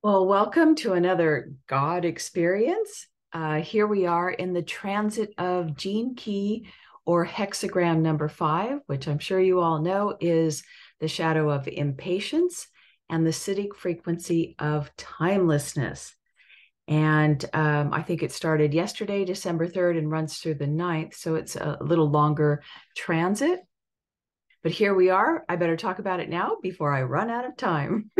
Well, welcome to another God experience. Here we are in the transit of gene key or hexagram number 5, which I'm sure you all know is the shadow of impatience and the Siddhic frequency of timelessness. And I think it started yesterday, December 3rd, and runs through the 9th. So it's a little longer transit. But here we are. I better talk about it now before I run out of time.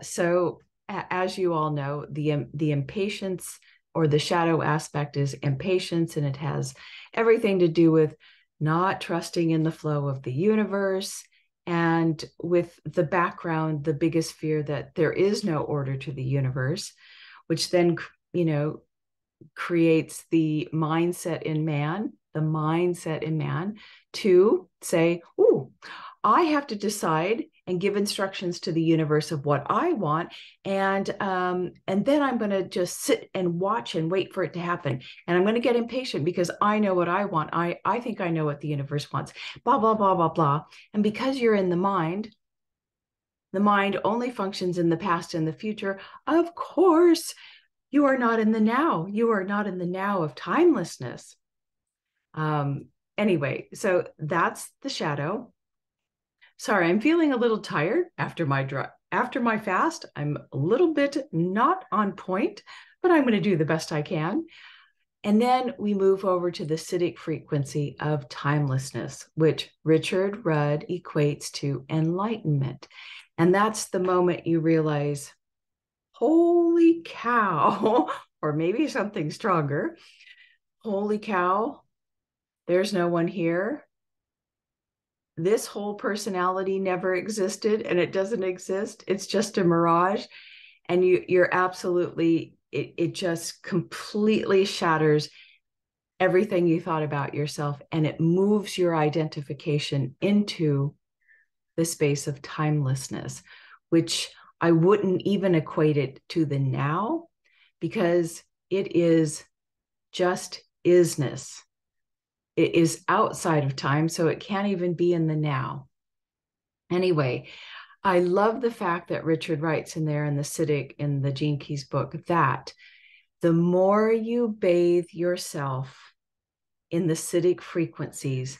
So as you all know, the impatience or the shadow aspect is impatience, and it has everything to do with not trusting in the flow of the universe, and with the background, the biggest fear that there is no order to the universe, which then, creates the mindset in man to say, "Ooh, I have to decide and give instructions to the universe of what I want, and then I'm going to just sit and watch and wait for it to happen. And I'm going to get impatient because I know what I want. I think I know what the universe wants. Blah blah blah blah blah." And because you're in the mind only functions in the past and the future. Of course, you are not in the now. You are not in the now of timelessness. Anyway, so that's the shadow. Sorry, I'm feeling a little tired after my fast. I'm a little bit not on point, but I'm going to do the best I can. And then we move over to the Siddhic frequency of timelessness, which Richard Rudd equates to enlightenment. And that's the moment you realize, holy cow, or maybe something stronger. Holy cow, there's no one here. This whole personality never existed, and it doesn't exist. It's just a mirage. And you're absolutely, it just completely shatters everything you thought about yourself, and it moves your identification into the space of timelessness, which I wouldn't even equate it to the now, because it is just isness. It is outside of time, so it can't even be in the now. Anyway, I love the fact that Richard writes in there in the Siddhic, in the Gene Keys book, that the more you bathe yourself in the Siddhic frequencies,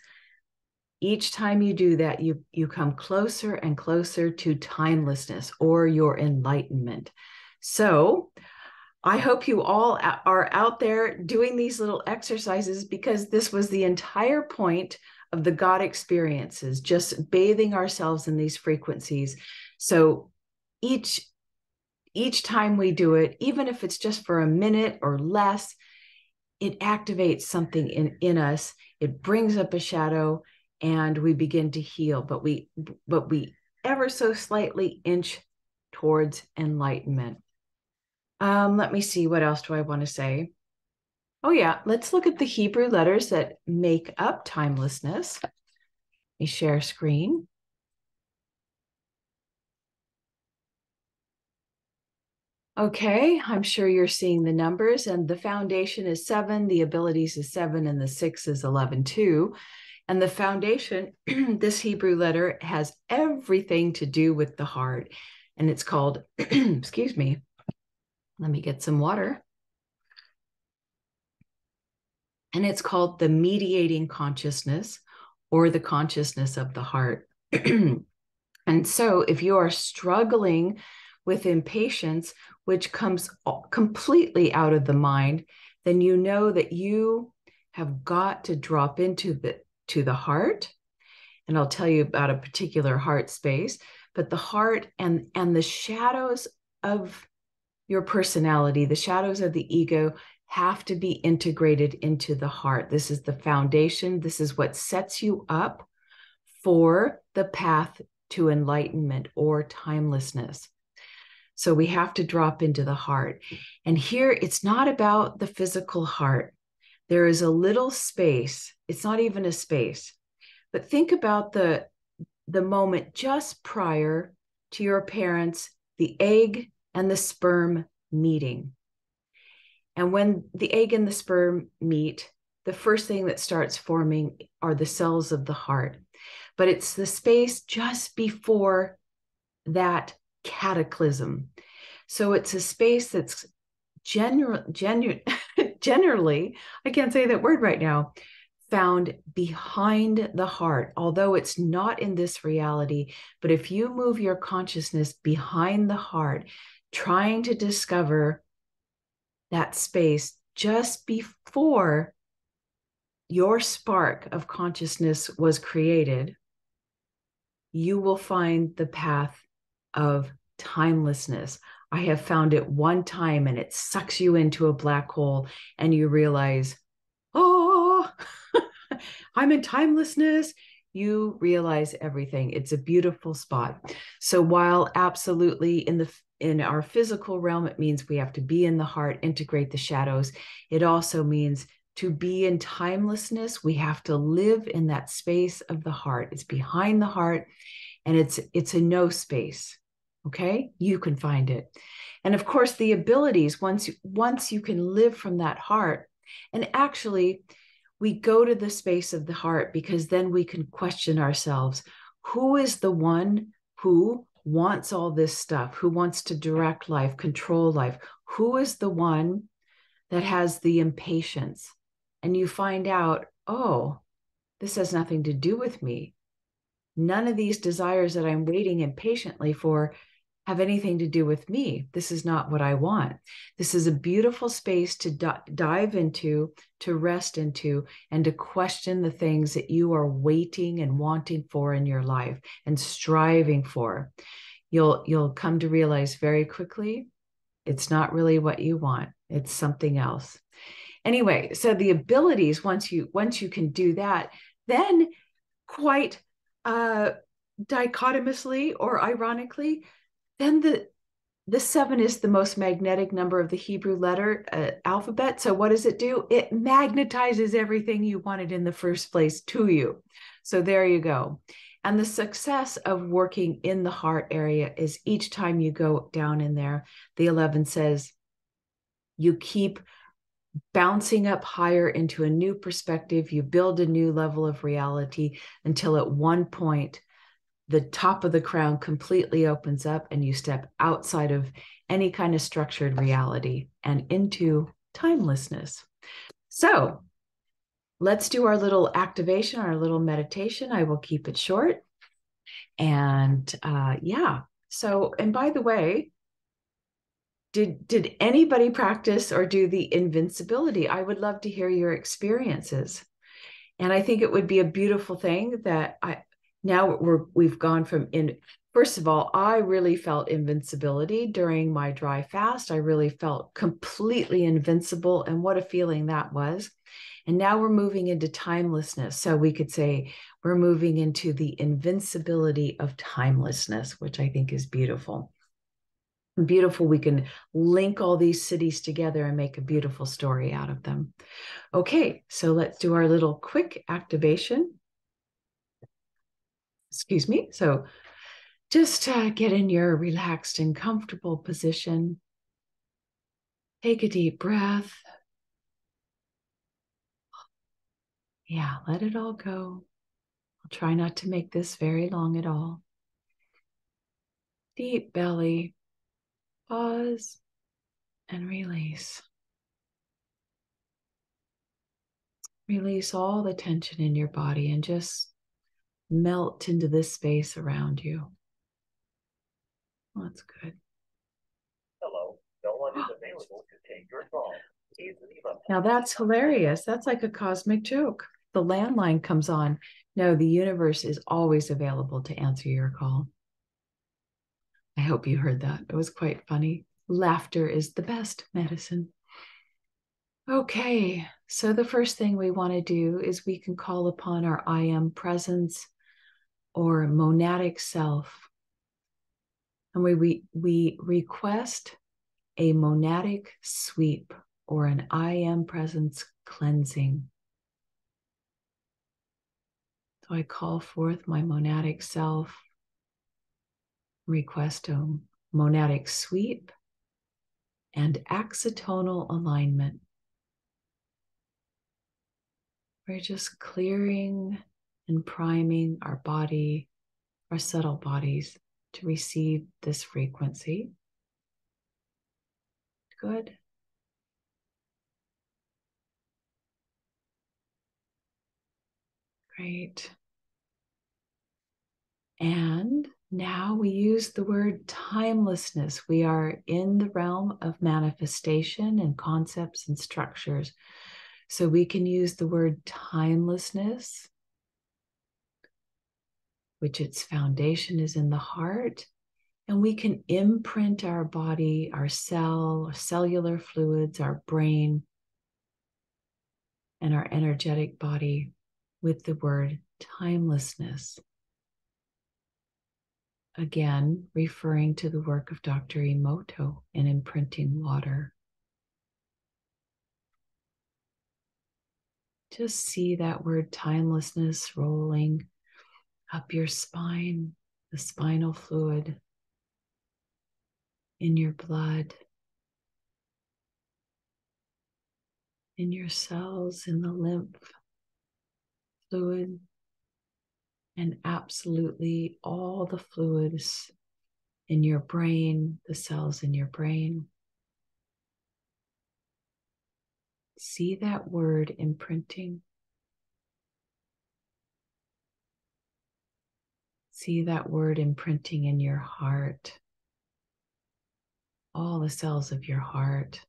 each time you do that, you come closer and closer to timelessness or your enlightenment. So I hope you all are out there doing these little exercises, because this was the entire point of the God experiences, just bathing ourselves in these frequencies. So each time we do it, even if it's just for a minute or less, it activates something in us. It brings up a shadow, and we begin to heal, but we ever so slightly inch towards enlightenment. Let me see, what else do I want to say? Oh yeah, let's look at the Hebrew letters that make up timelessness. Let me share screen. Okay, I'm sure you're seeing the numbers, and the foundation is 7, the abilities is 7, and the 6 is 11 too. And the foundation, this Hebrew letter, has everything to do with the heart, and it's called, excuse me, let me get some water. And it's called the mediating consciousness, or the consciousness of the heart. And so if you are struggling with impatience, which comes completely out of the mind, then you know that you have got to drop into the heart. And I'll tell you about a particular heart space, but the heart and the shadows of your personality, the shadows of the ego, have to be integrated into the heart. This is the foundation. This is what sets you up for the path to enlightenment or timelessness. So we have to drop into the heart. And here, it's not about the physical heart. There is a little space. It's not even a space. But think about the moment just prior to your parents, the egg and the sperm meeting. And when the egg and the sperm meet, the first thing that starts forming are the cells of the heart. But it's the space just before that cataclysm. So it's a space that's generally, I can't say that word right now, found behind the heart, although it's not in this reality. But if you move your consciousness behind the heart, trying to discover that space just before your spark of consciousness was created, you will find the path of timelessness. I have found it one time and it sucks you into a black hole and you realize, oh, I'm in timelessness. You realize everything. It's a beautiful spot. So while absolutely in our physical realm, it means we have to be in the heart, integrate the shadows. It also means to be in timelessness, we have to live in that space of the heart. It's behind the heart, and it's a no space. Okay, you can find it. And of course, the abilities, once you can live from that heart, and actually we go to the space of the heart because then we can question ourselves. Who is the one who wants all this stuff, who wants to direct life, control life? Who is the one that has the impatience? And you find out, oh, this has nothing to do with me. None of these desires that I'm waiting impatiently for have anything to do with me. This is not what I want. This is a beautiful space to dive into, to rest into, and to question the things that you are waiting and wanting for in your life and striving for. You'll come to realize very quickly, it's not really what you want. It's something else. Anyway, so the abilities, once you can do that, then quite dichotomously or ironically, then the 7 is the most magnetic number of the Hebrew letter alphabet. So what does it do? It magnetizes everything you wanted in the first place to you. So there you go. And the success of working in the heart area is each time you go down in there, the 11 says, you keep bouncing up higher into a new perspective. You build a new level of reality until at one point, the top of the crown completely opens up and you step outside of any kind of structured reality and into timelessness. So let's do our little activation, our little meditation. I will keep it short. And yeah. So, and by the way, did anybody practice or do the invincibility? I would love to hear your experiences. And I think it would be a beautiful thing that we've gone from first of all, I really felt invincibility during my dry fast. I really felt completely invincible, and what a feeling that was. And now we're moving into timelessness. So we could say we're moving into the invincibility of timelessness, which I think is beautiful. Beautiful. We can link all these cities together and make a beautiful story out of them. Okay, so let's do our little quick activation. Excuse me. So just get in your relaxed and comfortable position. Take a deep breath. Yeah, let it all go. I'll try not to make this very long at all. Deep belly. Pause and release. Release all the tension in your body and just melt into this space around you. That's good. Hello, no one is available to take your call. Now that's hilarious. That's like a cosmic joke. The landline comes on. No, the universe is always available to answer your call. I hope you heard that. It was quite funny. Laughter is the best medicine. Okay, so the first thing we want to do is we can call upon our I am presence or monadic self. And we request a monadic sweep or an I am presence cleansing. So I call forth my monadic self, request a monadic sweep and axonal alignment. We're just clearing and priming our body, our subtle bodies, to receive this frequency. Good. Great. And now we use the word timelessness. We are in the realm of manifestation and concepts and structures. So we can use the word timelessness, which its foundation is in the heart. And we can imprint our body, our cellular fluids, our brain, and our energetic body with the word timelessness. Again, referring to the work of Dr. Emoto in imprinting water. Just see that word timelessness rolling up your spine, the spinal fluid, in your blood, in your cells, in the lymph fluid, and absolutely all the fluids in your brain, the cells in your brain. See that word imprinting. See that word imprinting in your heart, all the cells of your heart.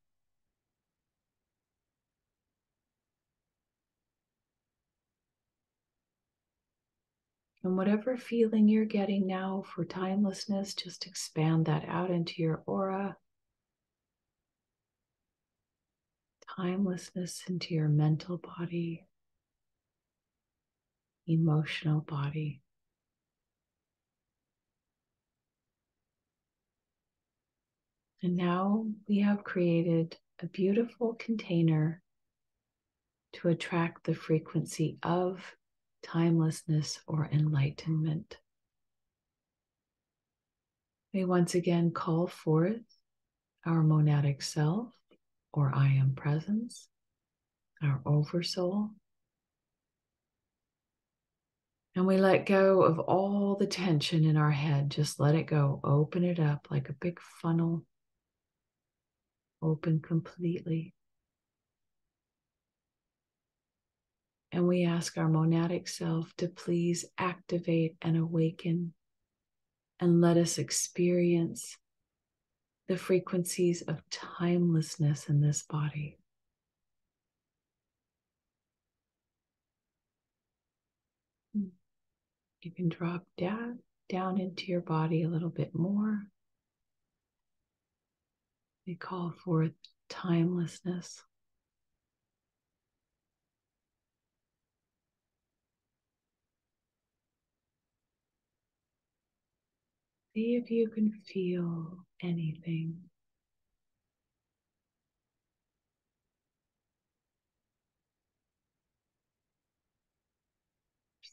And whatever feeling you're getting now for timelessness, just expand that out into your aura. Timelessness into your mental body, emotional body. And now we have created a beautiful container to attract the frequency of timelessness or enlightenment. We once again call forth our monadic self or I am presence, our oversoul. And we let go of all the tension in our head. Just let it go. Open it up like a big funnel. Open completely. And we ask our monadic self to please activate and awaken and let us experience the frequencies of timelessness in this body. You can drop down into your body a little bit more. We call forth timelessness. See if you can feel anything.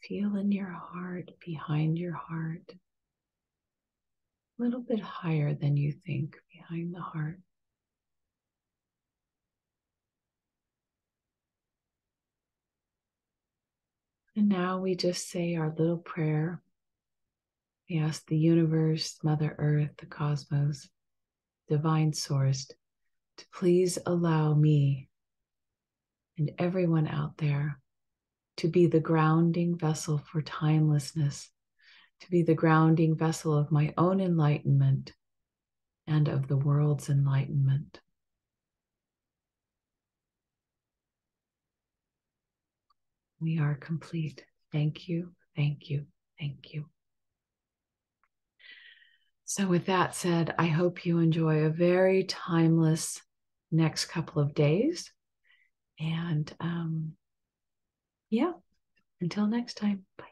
Feel in your heart, behind your heart, a little bit higher than you think, behind the heart. And now we just say our little prayer. We ask the universe, Mother Earth, the cosmos, divine source, to please allow me and everyone out there to be the grounding vessel for timelessness, to be the grounding vessel of my own enlightenment and of the world's enlightenment. We are complete. Thank you, thank you, thank you. So with that said, I hope you enjoy a very timeless next couple of days. And yeah, until next time, bye.